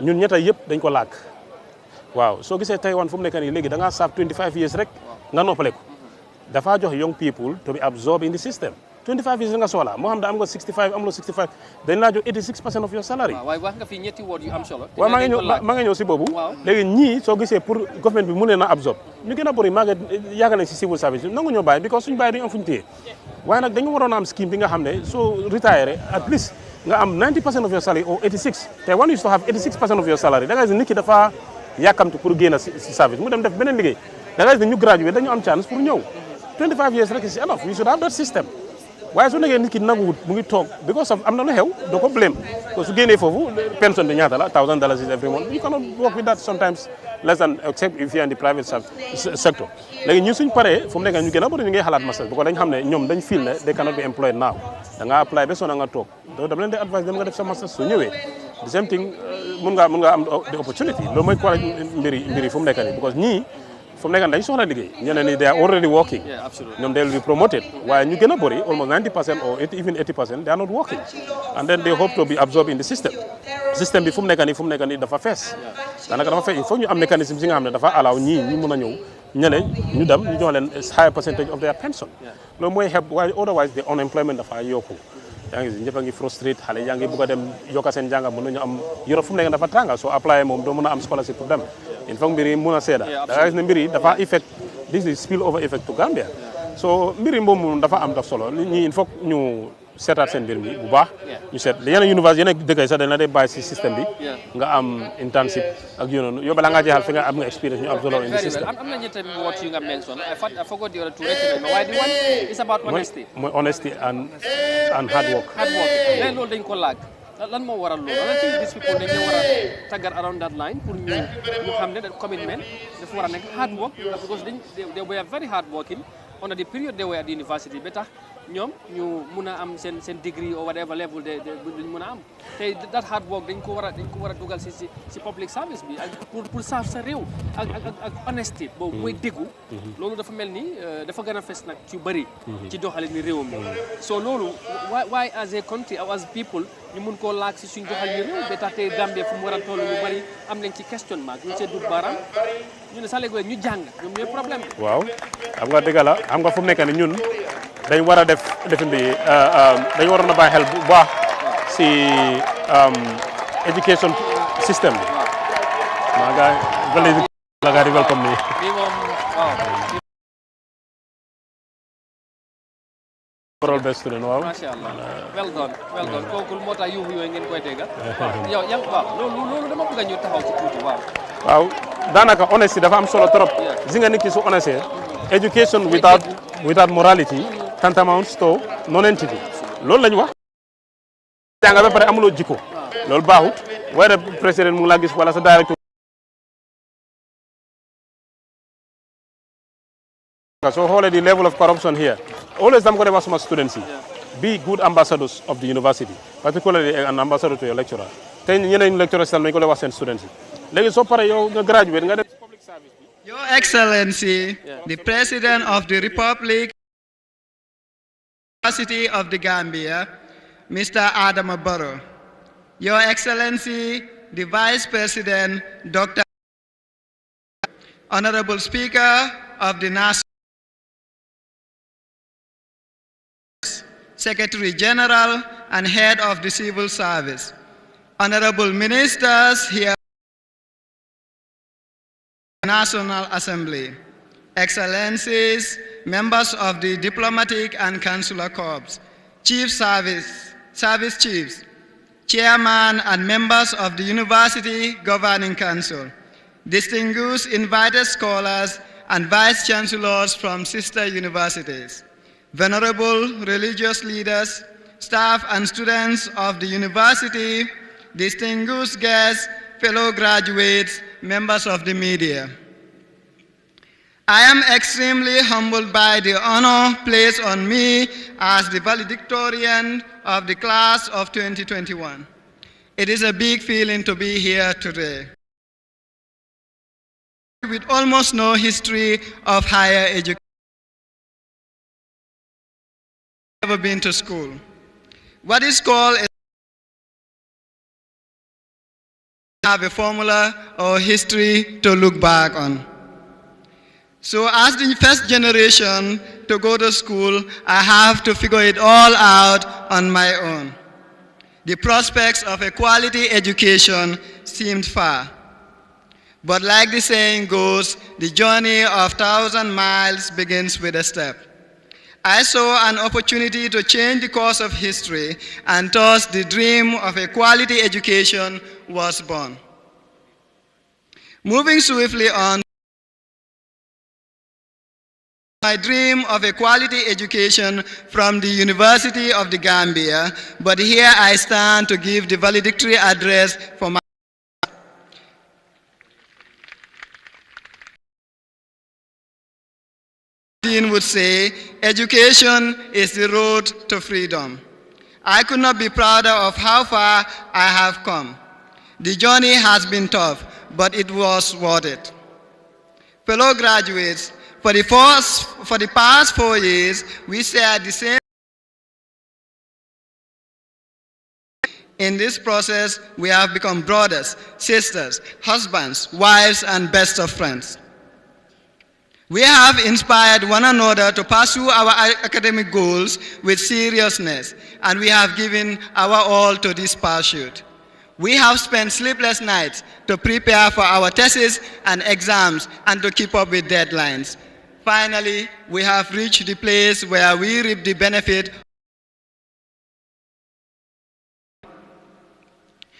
ñun ñetta yëpp dañ ko làkk waaw soo gisee Taiwan fu mu nekk nii léegi da ngaa saaf 25 years rek nga noppale ko dafa jox young people to be absorbed in the system 25 years nga soxla moo xam ne am nga 65 amuloo 65 dañ laa jox 86% of your salary. waaw waaye wax nga fi ñetti woot yu am solo. waaw maa ngi ñëw si boobu. léegi ñii soo gisee pour government bi mu leen a absorb ñu gën a bëri maa ngi yàgg nañ si civil service nangu ñoo bàyyi because suñu bàyyi duñu am fu ñu téye waaye nag dañu waroon a am scheme bi nga xam ne soo retire at least nga am 90% of your salary or 86 te one used to have 86% of your salary da ngay gis nit ki dafa yàkkamti pour génn si service mu dem def beneen liggéey da ngay gis ñu graduate dañu am chance pour ñëw 25 years rek is enough we should have that system waaye su nekkee nit ki nanguwut mu ngi toog because of am na lu xew doo ko blame parce que su génnee foofu pension bi ñaata la $1,000 every month you cannot work with that sometimes less than except if you are in the private sector léegi ñu suñ paree fu mu nekk ñu gën a bëri ñu ngi xalaat masters parce que dañ xam ne ñoom dañ feel ne they cannot be employed now da nga apply ba soo nga toog donc dama leen di advice dem nga def sa masters su ñëwee the same thing mun nga am the opportunity loolu mooy quoi mbiri fu mu nekk nii because ñii fu mu nekk dañu soxla liggéey ñeneen ñi they are already working ñoom they will be promoted waaye ñu gën a bëri almost 90% or even 80% they are not working and then they hope to be absorbed in the system bi fu mu nekk nii dafa fees daanaka dafa fees il faut ñu am mécanisme si nga xam ne dafa allow ñii ñu mun a ñëw ñeneen ñu dem ñu jox leen higher percentage of their pension loolu mooy help waaye otherwise the unemployment dafa yokku yaa ngi ñëpp a ngi frustrate xale yaa ngi bëgg a dem yokka seen jàng mën nañu am Europe fu mu nekk dafa tànga soo apply moom doo mën a am scholarship pour dem il faut mbir yi mun a seeda da nga gis ne mbir yi dafa effect this is spill over effect to Gambia so mbir yi moom dafa am daf solo nit ñi il faut ñu seetaat seen mbir mi bu baax ñu seet yeneen université yeneen dëkk yi sax dañ la dee bàyyi si système bi nga am internship ak yu noonu yow balaa ngaa jeexal fi nga am nga experience ñu am solo in the system am na ñetti woot yu nga mention I forgot the other two recommend why the one is about honesty mooy honesty and hard work léegi loolu dañ ko laaj lan moo waral loolu I think these people dañ war a taggat around that line pour ñu xam ne that commitment dafa war a nekk hard work because they were very hard working under the period they were at the university ba tax ñoom ñu mun a am seen degree or whatever level duñ mun a am te that hard work dañ ko war a dugal si public service bi ak pour saaf sa réew ak honesty boobu mooy déggu loolu dafa mel ni dafa gën a fes nag ci bëri ci doxalin ni réew mi so loolu why as a country or as people ñu mun koo laaj si suñ doxalin réew ba tax te Gambie fu mu war a toll ñu bëri am nañ ci question mark ñu see dut baaraam ñu ne sax léegi ñu jàng ñoom ñooy problème bi waaw xam nga dëgg la xam nga fu mu nekk ni ñun dañ war a defin bi dañ waroon a bàyyi xel bu baax si education system bi maa nga di welcome ni parole best student waaw masha Allah well done kooku moo tax yuuxu yooyu ngeen koy dégga yow waaw loolu dama bëgg ñu taxaw ci tuuti waaw daanaka honesty dafa am solo trop gis nga nit ki su honesté education without morality tantamounts to non-entity loolu lañu wax jàng ba pare amuloo jikko loolu baaxut waaye président mu la gis wala sa directeur so xoolee the level of corruption here always dama ko def wax suma students yi be good ambassadors of the university particularly an ambassador to your lecturer te ñeneen lecturers tam nañu ko def wax seen students yi léegi soo paree yow nga graduate nga def public service bi Your Excellency, the President of the Republic University of the Gambia, Mr. Adama Barrow. Your Excellency, the Vice President, Dr. Honorable Speaker of the National Secretary General and Head of the Civil Service, Honorable Ministers here National Assembly, Excellencies, members of the Diplomatic and Consular Corps, Chief Service Chiefs, Chairman and members of the University Governing Council, distinguished invited scholars and Vice Chancellors from sister universities, venerable religious leaders, staff and students of the university, distinguished guests, fellow graduates, members of the media. I am extremely humbled by the honor placed on me as the valedictorian of the class of 2021. It is a big feeling to be here today. With almost no history of higher education, I've never been to school. What is called have a formula or history to look back on. So as the first generation to go to school, I have to figure it all out on my own. The prospects of a quality education seemed far. But like the saying goes, the journey of 1,000 miles begins with a step. I saw an opportunity to change the course of history, and thus the dream of a quality education was born. Moving swiftly on, my dream of a quality education from the University of the Gambia, but here I stand to give the valedictory address for my Dean would say, education is the road to freedom. I could not be prouder of how far I have come. The journey has been tough, but it was worth it. Fellow graduates, for the past 4 years, we shared the same. In this process, we have become brothers, sisters, husbands, wives, and best of friends. We have inspired one another to pursue our academic goals with seriousness, and we have given our all to this pursuit. We have spent sleepless nights to prepare for our tests and exams and to keep up with deadlines. Finally, we have reached the place where we reap the benefit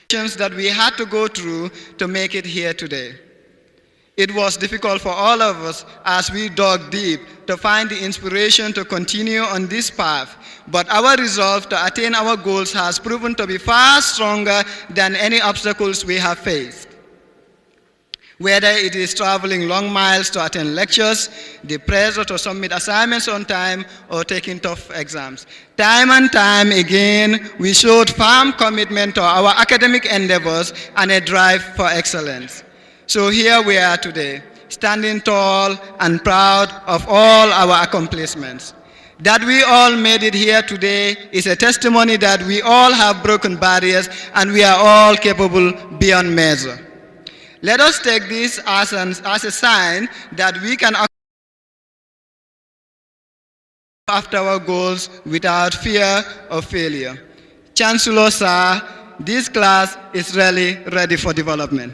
that we had to go through to make it here today. It was difficult for all of us as we dug deep to find the inspiration to continue on this path, but our resolve to attain our goals has proven to be far stronger than any obstacles we have faced. Whether it is traveling long miles to attend lectures, the pressure to submit assignments on time, or taking tough exams. Time and time again, we showed firm commitment to our academic endeavors and a drive for excellence. So here we are today, standing tall and proud of all our accomplishments. That we all made it here today is a testimony that we all have broken barriers and we are all capable beyond measure. Let us take this as a sign that we can after our goals without fear of failure. Chancellor Sir, this class is really ready for development.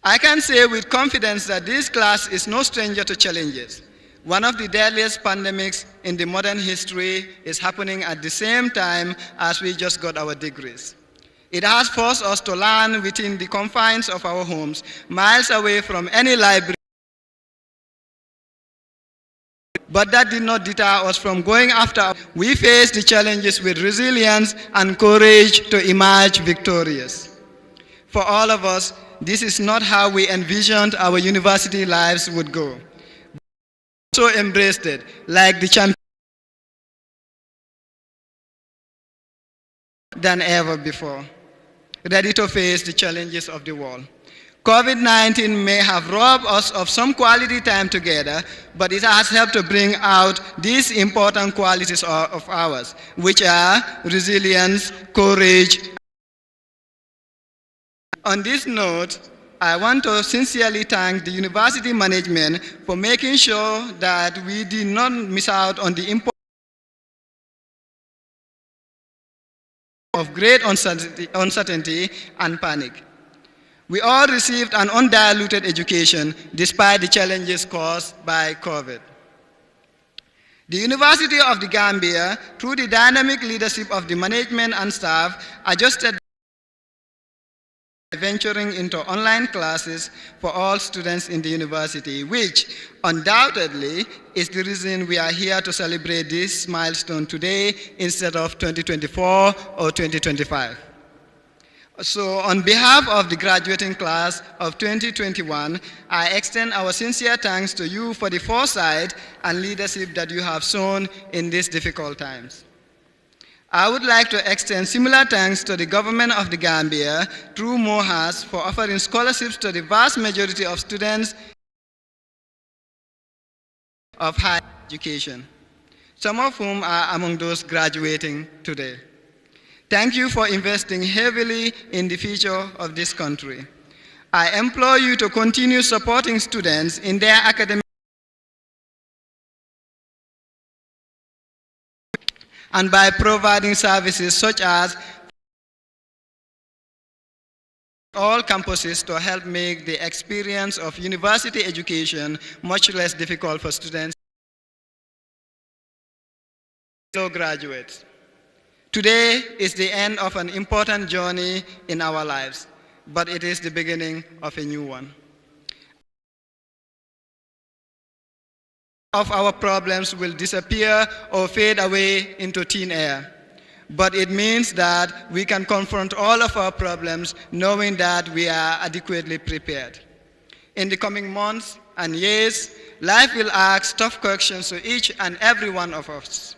I can say with confidence that this class is no stranger to challenges. One of the deadliest pandemics in the modern history is happening at the same time as we just got our degrees. It has forced us to learn within the confines of our homes, miles away from any library. But that did not deter us from going after. We faced the challenges with resilience and courage to emerge victorious. For all of us, this is not how we envisioned our university lives would go. We also embraced it like the champion than ever before, ready to face the challenges of the world. COVID-19 may have robbed us of some quality time together, but it has helped to bring out these important qualities of ours, which are resilience, courage. On this note, I want to sincerely thank the university management for making sure that we did not miss out on the importance of great uncertainty and panic. We all received an undiluted education despite the challenges caused by COVID. The University of the Gambia, through the dynamic leadership of the management and staff, adjusted venturing into online classes for all students in the university, which undoubtedly is the reason we are here to celebrate this milestone today instead of 2024 or 2025. So on behalf of the graduating class of 2021, I extend our sincere thanks to you for the foresight and leadership that you have shown in these difficult times. I would like to extend similar thanks to the government of the Gambia through MOHAS for offering scholarships to the vast majority of students of higher education, some of whom are among those graduating today. Thank you for investing heavily in the future of this country. I implore you to continue supporting students in their academic and by providing services such as all campuses to help make the experience of university education much less difficult for students. Fellow graduates, today is the end of an important journey in our lives, but it is the beginning of a new one. Of our problems will disappear or fade away into thin air, but it means that we can confront all of our problems knowing that we are adequately prepared. In the coming months and years, life will ask tough questions to each and every one of us.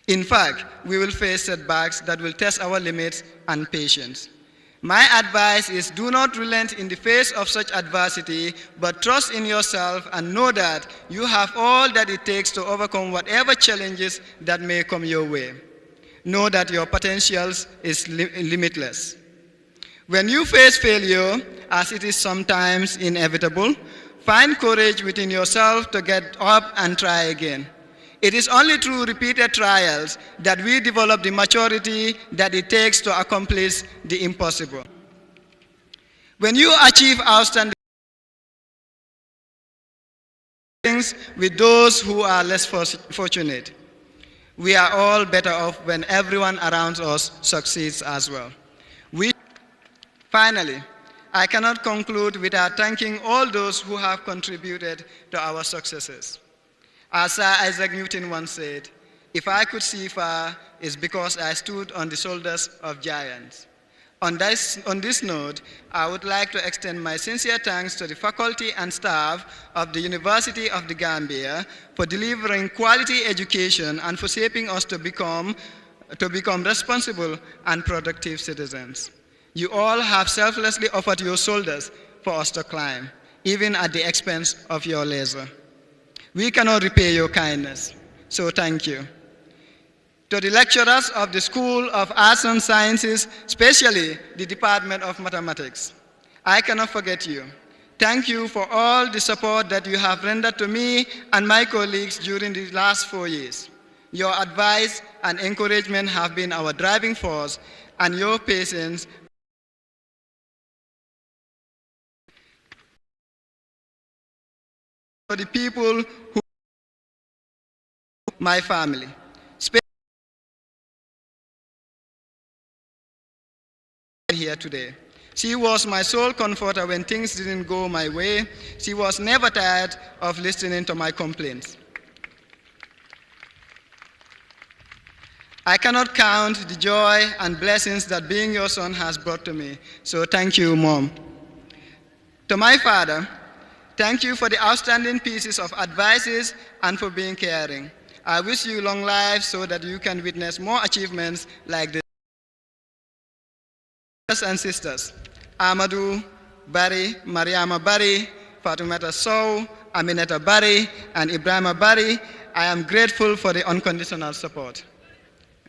In fact, we will face setbacks that will test our limits and patience. My advice is do not relent in the face of such adversity, but trust in yourself and know that you have all that it takes to overcome whatever challenges that may come your way. Know that your potential is limitless. When you face failure, as it is sometimes inevitable, find courage within yourself to get up and try again. It is only through repeated trials that we develop the maturity that it takes to accomplish the impossible. When you achieve outstanding things with those who are less fortunate, we are all better off when everyone around us succeeds as well. Finally, I cannot conclude without thanking all those who have contributed to our successes. As Sir Isaac Newton once said, "If I could see far, it's because I stood on the shoulders of giants." On this note, I would like to extend my sincere thanks to the faculty and staff of the University of the Gambia for delivering quality education and for shaping us to become responsible and productive citizens. You all have selflessly offered your shoulders for us to climb, even at the expense of your leisure. We cannot repay your kindness, so thank you. To the lecturers of the School of Arts and Sciences, especially the Department of Mathematics, I cannot forget you. Thank you for all the support that you have rendered to me and my colleagues during the last 4 years. Your advice and encouragement have been our driving force, and your patience for the people who my family. Here today. She was my sole comforter when things didn't go my way. She was never tired of listening to my complaints. I cannot count the joy and blessings that being your son has brought to me, so thank you, Mom. To my father, thank you for the outstanding pieces of advices and for being caring. I wish you long life so that you can witness more achievements like this. Brothers and sisters, Amadou Barry, Mariama Barry, Fatoumata Sow, Aminata Barry, and Ibrahima Barry, I am grateful for the unconditional support.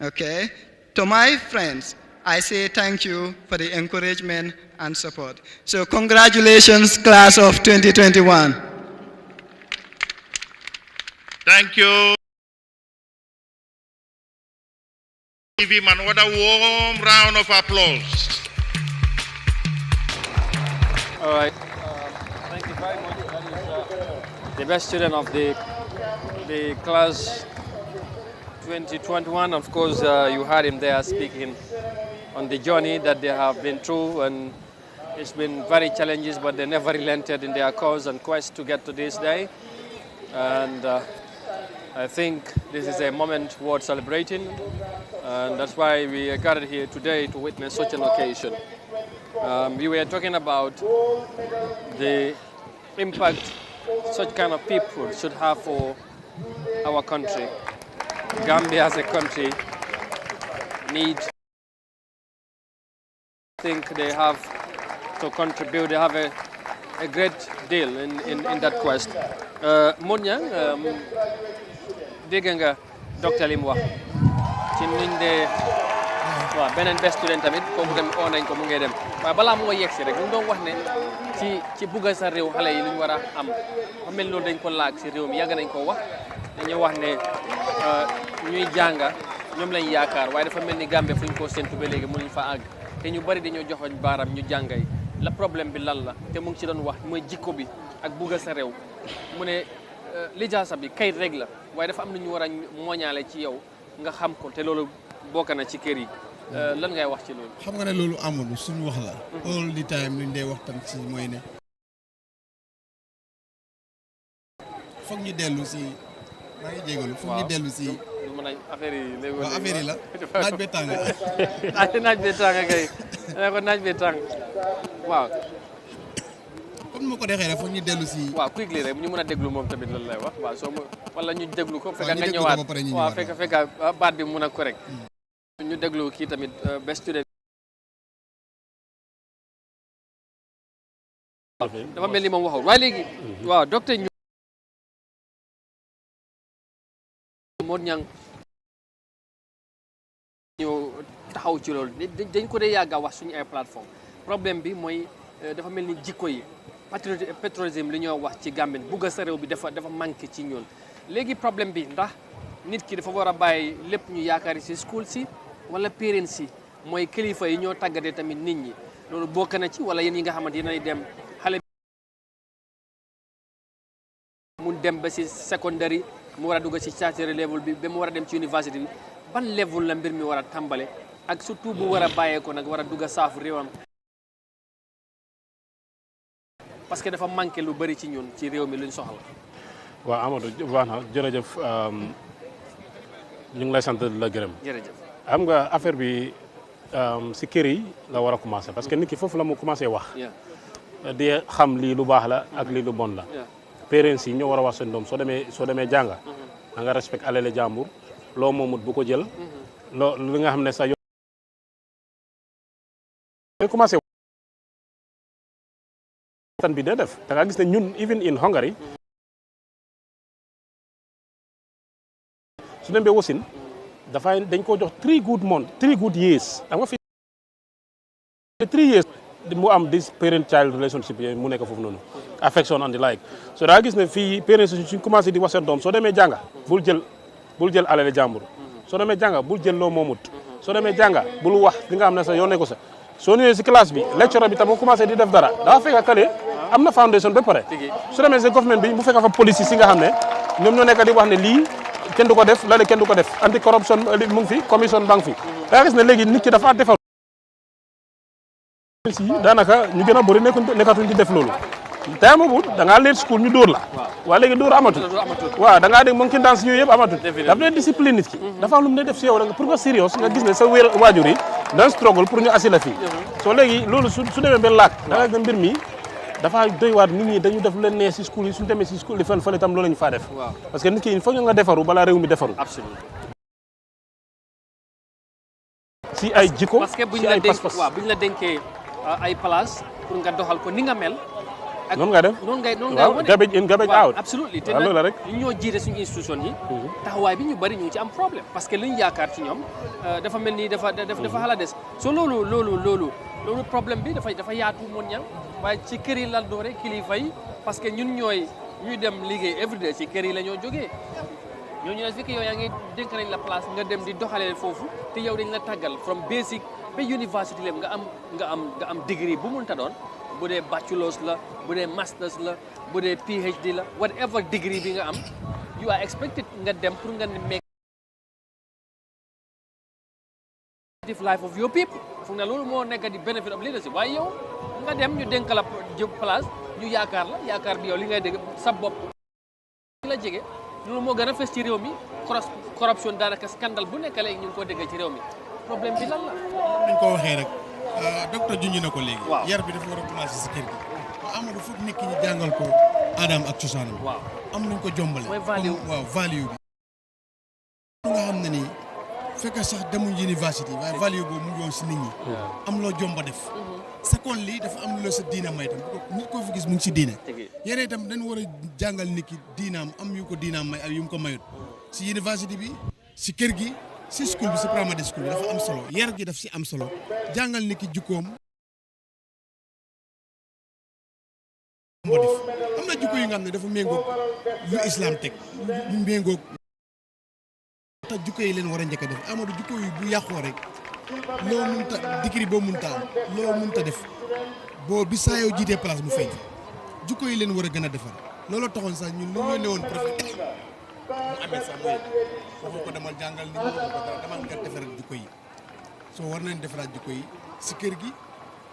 Okay? To my friends, I say thank you for the encouragement and support. So congratulations, class of 2021. Thank you. Give him another warm round of applause. All right. Thank you very much. That is the best student of the class 2021. Of course, you heard him there speaking on the journey that they have been through, and it's been very challenges, but they never relented in their cause and quest to get to this day. And I think this is a moment worth celebrating, and that's why we are gathered here today to witness such an occasion. We were talking about the impact such kind of people should have for our country. Gambia as a country needs, I think they have to contribute, they have a great deal in that quest. Mouniang, dégg nga docteur li mu wax ci nuñ dee waaw beneen best student tamit kooku tamit oo nañ ko mu ngee dem waaye balaa moo yegsi rek ñu doon wax ne ci bugga sa réew xale yi lu ñu war a am fa mel loolu dañ ko laag si réew mi yàgg nañ ko wax dañuy wax ne ñuy jànga ñoom lañ yaakaar waaye dafa mel ni Gambie fu ñu ko séntu ba léegi mënuñ fa àgg te ñu bari dañoo joxoñ baaram ñu jàngay la problème bi lan la te mu ngi ci doon wax mooy jikko bi ak bugga sa réew mu ne lijaasa bi kayit rek la waaye dafa am na ñu war a mooñaale ci yow nga xam ko te loolu bokk na ci kër yi lan ngay wax ci loolu. xam nga ne loolu amul suñu wax la. all the time luñ dee waxtaan ci mooy ne. foog ñu dellu si maa ngi jégalu foog ñu dellu si. du mën a affaire yi léegi waaw affaire yi la naaj bee tàng. naaj bee tàng kay nee ko naaj bee tàng waaw. comme ni ma ko defee rek foog ñu dellu si. waaw quickly rek ñu mën a déglu moom tamit lan lay wax waaw soo wala ñu déglu ko. fekk nga ñëwaat waaw fekk baat bi mun a correct. ñu déglu kii tamit best student. dafa mel ni moom waxul waaye léegi. waaw docteur ñu. Modou Niang ñu taxaw ci loolu dañ ko dee yàgg a wax suñu ay plateforme problème bi mooy dafa mel ni jikko yi patriotisme li ñoo wax ci Gambie bugg sa réew bi dafa manqué ci ñun léegi problème bi ndax nit ki dafa war a bàyyi lépp ñu yaakaari si school si wala parents si mooy kilifa yi ñoo tàggatee tamit nit ñi loolu bokk na ci wala yéen yi nga xamante yéenay dem xale mu dem ba si secondary mu war a dugg ci tertiary level bi ba mu war a dem ci université bi ban level la mbir mi war a tàmbale ak surtout bu war a bàyyee ko nag war a dugg saafu réewam parce que dafa manqué lu bëri ci ñun ci réew mi luñ soxla. waaw Amadou wax na jërëjëf ñu ngi lay sant la gërëm. jërëjëf xam nga affaire bi si kër yi la war a commencé parce que nit ki foofu la mu commencé wax. di xam lii lu baax la ak lii lu bon la. parents yi ñoo war a wax seen doom soo demee jànga da nga respect alale jàmbur loo moomut bu ko jël loo li nga xam ne sa yoon commencé tan bi dee def da nga gis ne ñun even in Hungary su dem bee wasin dafay dañ ko jox 3 good years xam nga fi 3 years mu am this parent child relationship mu nekk foofu noonu affection and the like so daa gis ne fii parents suñ commencé di wax seen doom soo demee jànga bul jël alale jàmbur soo demee jànga bul jël loo moomut soo demee jànga bul wax li nga xam ne sa yoon ne ko sa soo ñëwee si classe bi lecturer bi tam mu commencé di def dara dafa fekk kale am na foundation ba pare su demee si government bi mu fekk fa police si nga xam ne ñoom ñoo nekk di wax ne lii kenn du ko def lale kenn du ko def anti corruption mu ngi fi commission baa ngi fi daa gis ne léegi nit ki dafa defar si daanaka ñu gën a bëri nekkatuñ di def loolu time boobu da ngaa leer school ñu dóor la waaye léegi dóor amatul waaw da ngaa dégg monkey dance yooyu yëpp amatul daf lay discipline nit ki dafa am lu mu ne def si yow pour nga sérieux nga gis ne sa waajur yi dan struggle pour ñu assi la fii soo léegi loolu su demee ba laak da nga gis mbir mi dafa doy waat nit ñi dañu def leen nee si school yi suñu demee si school yi fële tam loolu lañu faa def parce que nit ki il faut nga defaru balaa réew mi defaru si ay jikko parce que buñ la dénkee ay place pour nga doxal ko ni nga mel noonu nga def noonu ngay wane garbage in garbage out absolutely te loolu la rek ñu ñoo jiite suñu institution yi taxawaay bi ñu bëri ñu ngi ci am problème parce que li ñu yaakaar ci ñoom dafa mel ni dafa xala des so loolu problème bi dafa yaatu moon ñang waaye ci kër yi la doore kilifa yi parce que ñun ñuy dem liggéey everyday ci kër yi la ñoo jógee ñooñu ne fekk yow yaa ngi dénk nañ la place nga dem di doxalee foofu te yow dañ la tàggal from basic ba university level nga am degree bu mun ta doon bu dee bachelors la bu dee masters la bu dee PhD la whatever degree bi nga am you are expected nga dem pour nga make life of your people foog na loolu moo nekk di benefit of leadership waaye yow nga dem ñu dénk la place ñu yaakaar bi yow li ngay dégg sa bopp la jege loolu moo gën a fes ci réew mi corruption daanaka scandale bu nekk léegi ñu ngi ko dégg ci réew mi problème bi lan la ñu ko waxee rek docteur junj na ko léegi yar bi dafa war a commencé si kër gi Amadou foog nit ki ñu jàngal ko aadam ak cosaanam am nañ ko jombale value bi nga xam ne nii fekk sax demuñ université waaye value boobu mu ngi woon si nit ñi am loo jomba def seconde lii dafa am loo sa diina may tam nit koo fi gis mu ngi si diina yére itam dañ war a jàngal nit ki diinaam am yu ko diinaam may ak yu mu ko mayut si université bi si kër gi si school bi si primary school bi dafa am solo yar gi daf si am solo jàngal nit ki jukkoom moo def am na jukko yi nga xam ne dafa méngoog lu islam teg lu méngoog tax jukko yi leen war a njëkk a def Amadou jukko yi bu yàqoo rek loo munta dikiri boo munta am loo munta def boo bi saa yoo jiitee place mu feeñ jukko yi leen war a gën a defar looloo taxoon sax ñun lu ñu newoon prophète mu amee sax mooy waxu ko demal jàngal nit ñi waxu ko dara demal nga defaraat jukko yi soo war nañ defaraat jukko yi si kër gi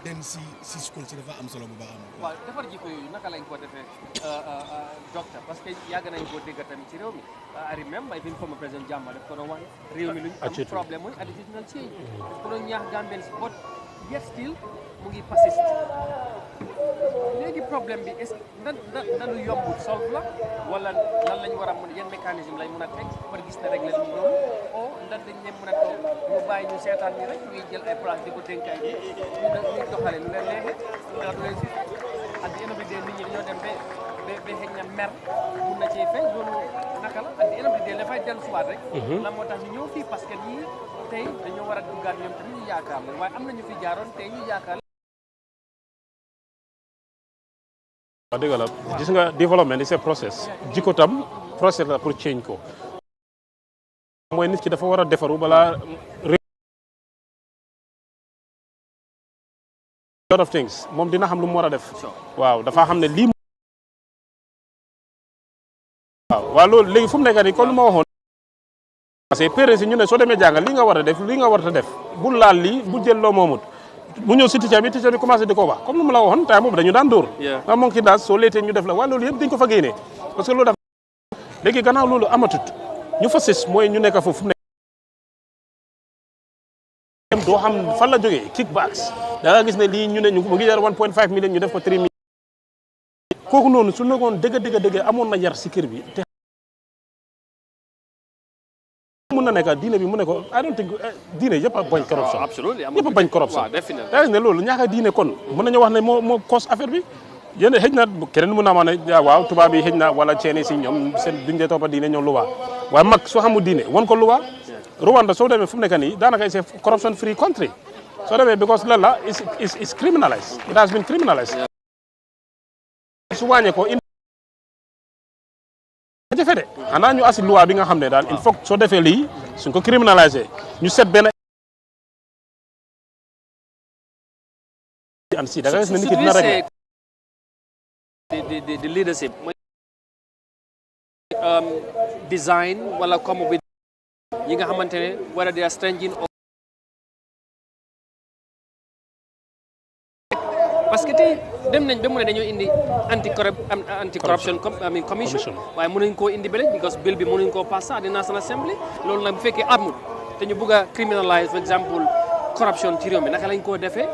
den si school si dafa am solo bu baax am waaw defar jikko yooyu naka lañ ko defee docteur parce que yàgg nañ koo dégg tamit ci réew mi I remember even former président Jammeh daf ko doon wax réew mi luñ am problème mooy attitudinal change daf ko doon ñaax Gambien si but yet still mu ngi persist léegi problème bi est-ce que lu yombul solve la wala lan lañ war a mën yan mécanisme lañ mën a teg pour gis ne régler lu loolu o ndax dañ leen mën a toog ñu bàyyi ñu seetaan ni rek ñuy jël ay place di ko dénk ay ñuy doxale lu leen neexee wala du leen si fekk at the end of the day nit ñi dañoo dem ba xëy na mer mun na cee feeñ loolu naka la at the end of the day dafay dellu suwaat rek lan moo tax ñu ñëw fii parce que ñii tey dañoo war a duggaat ñoom tamit ñu yaakaar la waaye am na ñu fi jaaroon tey ñu yaakaar waaw dëgg la gis nga développement c'est process jikko tam process la pour change ko mooy nit ki dafa war a defaru balaa lot of things moom dina xam lu mu war a def waaw dafa xam ne lii waaw loolu léegi fu mu nekk nii comme lu ma waxoon parce que parents yi ñu ne soo demee jàngal lii nga war a def lii nga war a def bul laal lii bu jël loo moomut bu ñëw si teacher bi commencé di ko wax comme nu mu la waxoon tay boobu dañu daan dóor nga moom ki daal soo leetee ñu def la waaye loolu yëpp dañ ko fa génnee parce que loolu dafa léegi gannaaw loolu amatut ñu fa sës mooy ñu nekk foofu fu mu nekk doo xam fan la jógee kickbacks da nga gis ne lii ñu ne ñu mu ngi jar 1.5 million ñu def ko 3 million kooku noonu su nekkoon dëgg amoon na yar si kër bi te mën na nekk diine bi mu ne ko I don't think diine yëpp a bañ corruption yëpp a bañ corruption da ne loolu ñaaka diine kon mën nañu wax ne moo cause affaire bi yéen xëj na keneen mën naa maa ne waaw tubaab yi xëj na wala ceene si ñoom seen duñ dee toppa diine ñoom luwaa waaye mag soo xamul diine wan ko luwaa Rwanda soo demee fu mu nekk nii daanaka c'est corruption free country soo demee because lan la is criminalized it has been criminalized su wàññee ko jafe de xanaa ñu asi loi bi nga xam ne daal il faut soo defee lii suñ ko criminalisé ñu set benn an si da nga gis ne nit ki dina rek the leadership design wala comme bi yi nga xamante ne wala they are stringent parce que tey dem nañ ba mu ne dañoo indi anti corruption commission waaye mënuñ koo indi bële because bill bi mënuñ koo pass à the National Assembly loolu nag bu fekkee amul te ñu bëgg a criminalize for example corruption ci réew mi naka lañ koo defee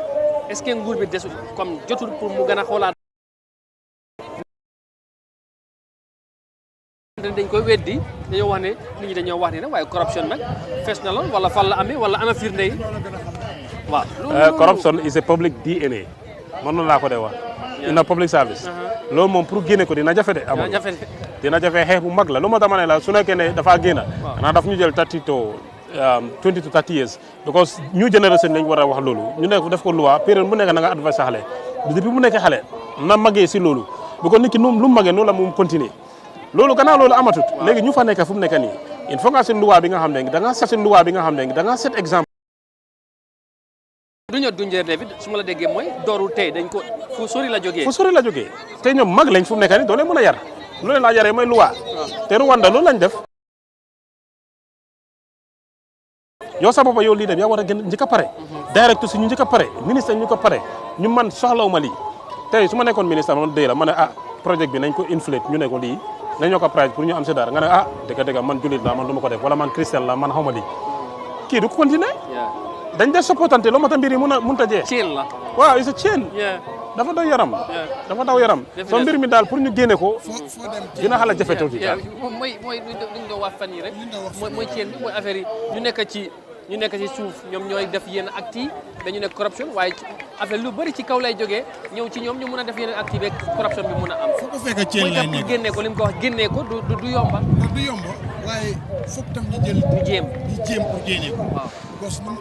est-ce que nguur bi desul comme jotul pour mu gën a xoolaat dañ koy weddi dañoo wax ne nit ñi dañoo wax ne waaye corruption nag fees na lool wala fan la amee wala ana firnde yi waaw corruption is a public DNA man noonu laa ko dee wax in a public service loolu moom pour génne ko dina jafe de amul dina jafe xeex bu mag la lu ma dama ne la su nekkee ne dafaa génn xanaa daf ñu jël 20 to 30 years because new generation lañ war a wax loolu ñu nekk def ko loi période bu nekk na nga advice sa xale depuis bu nekkee xale na magee si loolu bu ko nit ki lu mu magee noonu la mu continuer loolu gannaaw loolu amatut léegi ñu fa nekk fu mu nekk nii il faut nga seen loi bi nga xam ne da nga set seen loi bi nga xam ne da nga set exemple duñu dunjee David su ma la déggee mooy dooru tey dañ ko fu sori la jógee te ñoom mag lañ fu mu nekk nii doo leen mën a yar lu leen laa yaree mooy loi te Rwanda loolu lañ def yow sa bopp yow lii dem yaa war a gën njëkk a pare direct si ñu njëkk a pare ministre ñu ko pare ñu man soxlaw ma lii tey su ma nekkoon ministre man dëgg la ma ne projet bi nañ ko inflate ñu ne ko lii nañoo ko price pour ñu am si dara nga ne dëgg man jullit la man du ma ko def wala man christian la man xaw ma lii kii du ko continuer dañ dee supportante loo ma ta mbir yi mun ta jee chain la waaw it's a chain dafa daw yaram soo mbir mi daal pour ñu génne ko dina xala jafe tuuti mooy luñ doon wax fan yi rek mooy chain bi mooy affaire yi ñu nekk ci suuf ñoom ñooy def yenn actes yi dañu nekk corruption waaye affaire lu bëri ci kaw lay jógee ñëw ci ñoom ñu mun a def yeneen actes yi corruption bi mun a am foo ko fekk chain lay nekk génnee ko li mu ko wax génnee ko du yomba du yomba waaye foog tam ñu jël ñu jéem pour génnee ko because ñun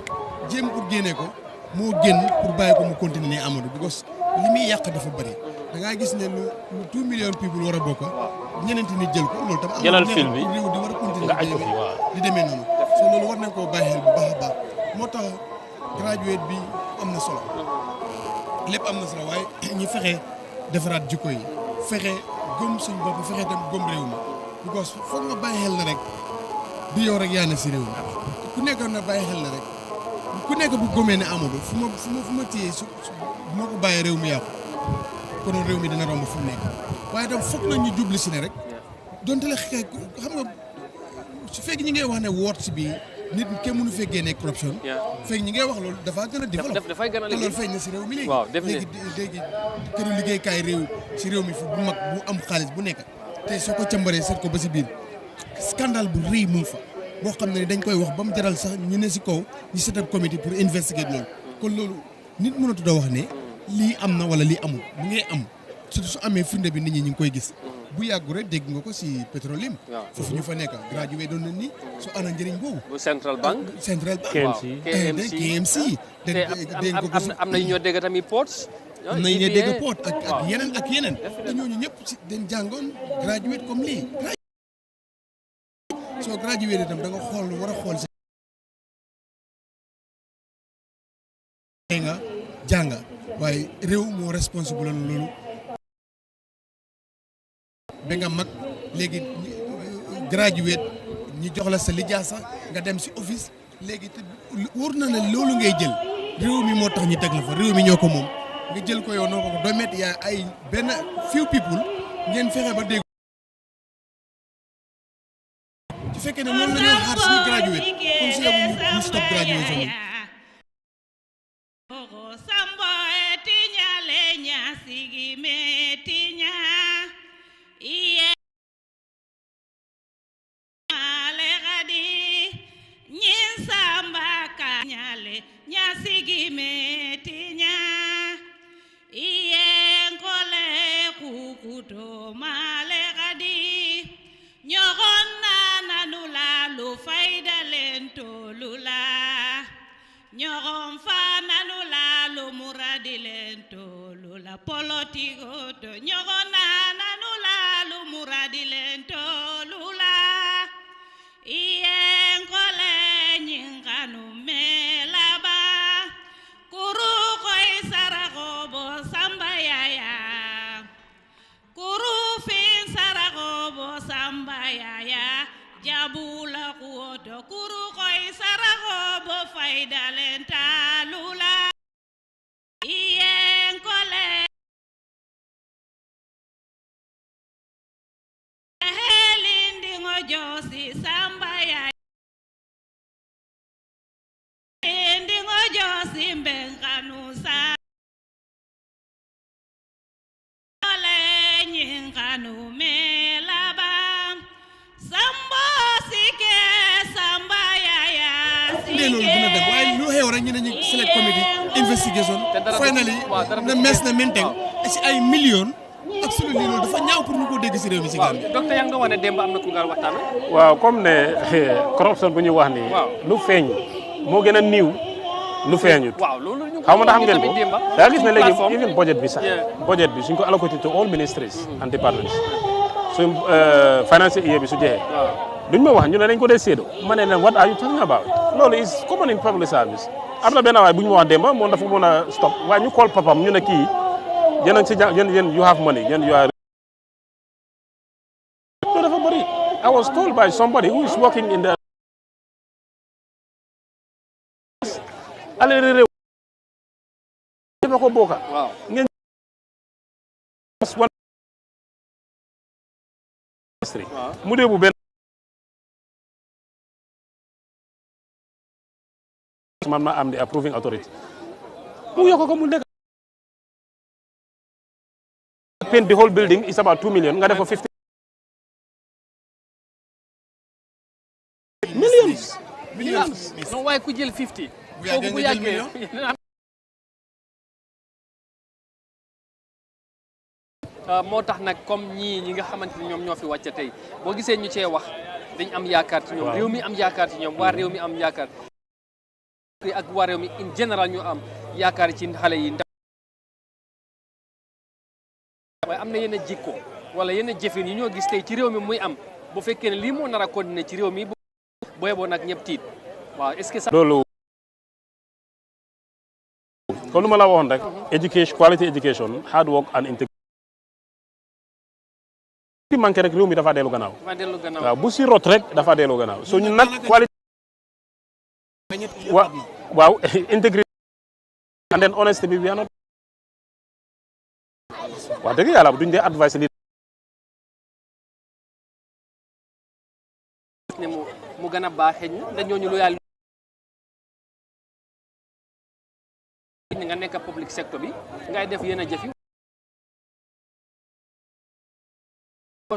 jéem pour génnee ko moo gën pour bàyyi ko mu continuer ne Amadou because li muy yàq dafa bëri da ngaa gis ne lu 2 million people war a bokk ñeneenti nit jël ko loolu tam jëlal fil bi réew di war a continuer nga aj ko fi waaw di demee noonu so loolu war nañ koo bàyyi xel bu baax a baax moo tax graduate bi am na solo lépp am na solo waaye ñu fexe defaraat jikko yi fexe gëm suñ bopp fexe tam gëm réew mi because foog nga bàyyi xel na rek du yow rek yaa ne si réew mi ku nekk na bàyyi xel na rek ku nekk bu gëmee ne Amadou fu ma téyee su ma ko bàyyi réew mi yàqu konoon réew mi dina romb fu mu nekk waaye tam foog na ñu jubli si ne rek donte la xeex xam nga su fekk ñi ngay wax ne woot si bii nit kenn mënu fee génnee corruption fekk ñi ngay wax loolu dafa gën a développé dafay gën a te loolu feeñ na si réew mi léegi këru liggéeykaay réew si réew mi fu bu mag bu am xaalis bu nekk te soo ko càmbaree seet ko ba si biir scandale bu rëy mu ngi fa boo xam ne dañ koy wax ba mu jaral sax ñu ne si kaw ñu set up committee pour investiguer loolu kon loolu nit mënatu da wax ne lii am na wala lii amul mu ngay am surtout su amee firnde bi nit ñi ñu ngi koy gis bu yàggu rek dégg nga ko si pétrolium foofu ñu fa nekk gradué doon na ni su ana njëriñ boobu bu Central Bank KMC dégg ko am na ñoo dégg tamit ports am na ñu dégg port ak yeneen te ñooñu ñëpp si dañ jàngoon gradué comme lii soo gradué itam da nga xool war a xool si nga jàng waaye réew moo responsable loolu ba nga mag léegi gradué ñu jox la sa lijaasa nga dem si office léegi te wóor na ne loolu ngay jël réew mi moo tax ñu teg la fa réew mi ñoo ko moom nga jël ko yow noo ko doo met yaa ay benn few people ngeen fexe ba dégg su fekkee ne moom la ñoo xaar suñu gradué comme si ñu stop graduation yi Politico to nyogona nanula lumuradi lento lula ien kole nyinganu melaba kuru koi saragobo samba yaya kuru fin saragobo samba yaya jabula kuoto kuru koi saragobo faida lenta lula ien kole Josi samba ya Ndingo Josi mbenganu sa Ole nyinganu melaba Sambo sike samba ya loolu dina dem waaye lu xew rek ñu ne ñu select committee investigation finally na mes na maintain ci ay millions absolument loolu dafa ñaaw pour ñu ko dégg si réew mi si Gambie. docteur yaa ngi doon wax ne démb am na ku nga waxtaan. waaw comme ne corruption bu ñu wax nii. lu feeñ moo gën a niiw lu feeñut. waaw loolu ñu xaw ma ndax xam ngeen ko daa gis ne léegi even budget bi sax. budget bi suñ ko allocated to all ministries and departments. suñ financial year bi su jeexee. duñ ma wax ñu ne dañ ko dee séedoo. ma ne leen what are you talking about. loolu is common in public service. am na benn waay bu ñu ma wax démb moom dafa mën a stop waaye ñu call papam ñu ne kii. yéen a ngi si yéen you have money yéen you are. loolu dafa bëri. I was told by somebody who is working in the. ale réew. dafa ko bokka. waaw ngeen. mu dee bu benn. man ma am di approving authority. mu yokk ko mu nekk. paint the whole building is about 2 million nga def ko 50 millions non waaye ku jël 50 foofu bu yàggee moo tax nag comme ñi nga xamante ni ñoom ñoo fi wàcc tey boo gisee ñu cee wax dañ am yaakaar ci ñoom réew mi am yaakaar ci ñoom waa réew mi am yaakaar ak waa réew mi in général ñu am yaakaar ci xale yi waaye am na yenn jikko wala yenn jëfin yi ñoo gis tey ci réew mi muy am bu fekkee ne lii moo nar a continuer ci réew mi booy boo nag ñëpp tiit waaw est-ce que ça loolu kon lu ma la waxoon rek education quality education hard work and integrity bi manqué rek réew mi dafa dellu gannaaw waaw bu si rot rek dafa dellu gannaaw so ñun nag quality waaw integrity and then honesty bi not wax dëgg yàlla duñ dee advice li ne mu gën a baax xëy na dañ ñooñu lu yàlla nga nekk public sector bi ngay def yenn jëf yi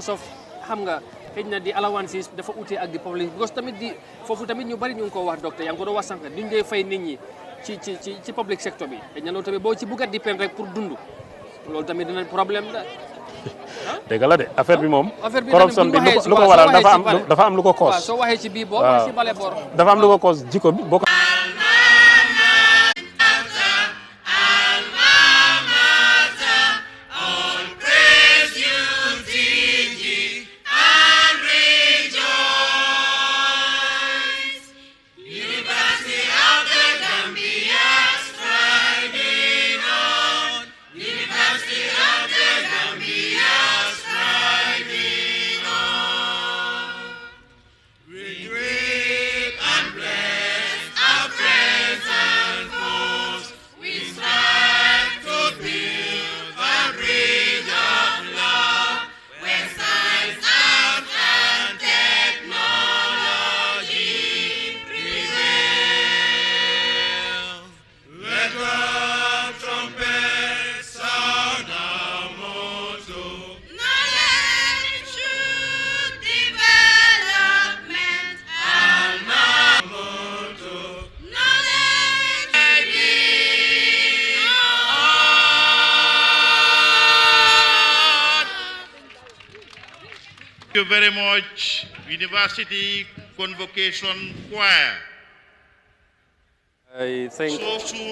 sof xam nga xëy na di allowances dafa ute ak di public because tamit di foofu tamit ñu bari ñu ngi ko wax docteur yaa ngi ko doon wax sànq duñ dee fay nit ñi ci public sector bi xëy na loolu tamit boo ci bugg a dépend rek pour dund loolu tamit dina problème la dëgg la de affaire bi moom corruption bi lu ko waral dafa am lu ko cause soo waxee ci bii boor ci bale boor dafa am lu ko cause jikko bi boo ko Thank you very much, University Convocation Choir. I think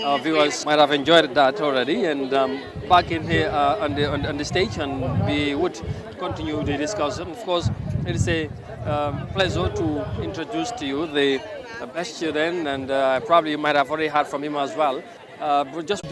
our viewers might have enjoyed that already, and back in here on the stage, and we would continue the discussion. Of course, it is a pleasure to introduce to you the best student, and probably you might have already heard from him as well. But just